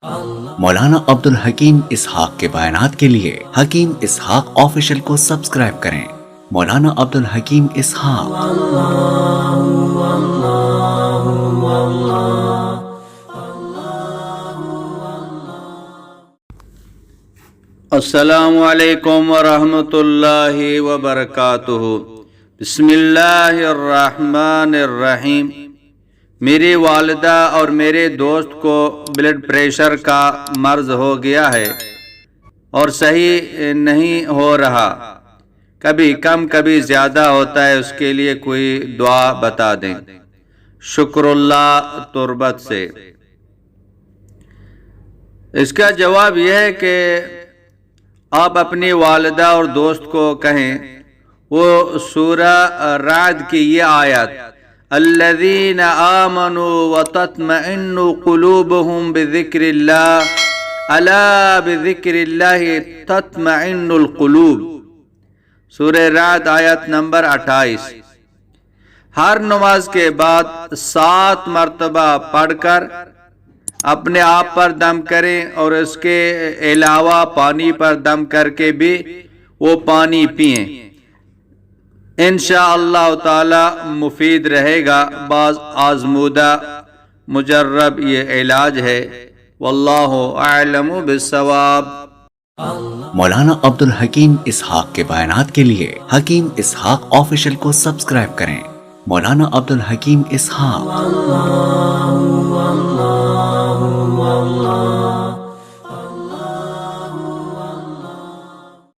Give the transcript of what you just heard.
مولانا عبدالحکیم اسحاق کے بیانات کے لیے حکیم اسحاق آفیشل کو سبسکرائب کریں۔ مولانا عبدالحکیم اسحاق۔ السلام علیکم ورحمۃ اللہ وبرکاتہ۔ بسم اللہ الرحمن الرحیم۔ میری والدہ اور میرے دوست کو بلڈ پریشر کا مرض ہو گیا ہے اور صحیح نہیں ہو رہا، کبھی کم کبھی زیادہ ہوتا ہے، اس کے لیے کوئی دعا بتا دیں۔ شکر اللہ تربت سے۔ اس کا جواب یہ ہے کہ آپ اپنی والدہ اور دوست کو کہیں وہ سورہ رعد کی یہ آیت الذین آمنوا وتطمئن قلوبهم بذکر اللہ الا بذکر اللہ تطمئن القلوب، سورہ رعد آیت نمبر 28، ہر نماز کے بعد 7 مرتبہ پڑھ کر اپنے آپ پر دم کریں اور اس کے علاوہ پانی پر دم کر کے بھی وہ پانی پئیں، انشاءاللہ تعالی مفید رہے گا۔ بعض آزمودہ مجرب یہ علاج ہے، واللہ اعلم بالصواب۔ مولانا عبدالحکیم اسحاق کے بیانات کے لیے حکیم اسحاق آفیشل کو سبسکرائب کریں۔ مولانا عبدالحکیم اسحاق۔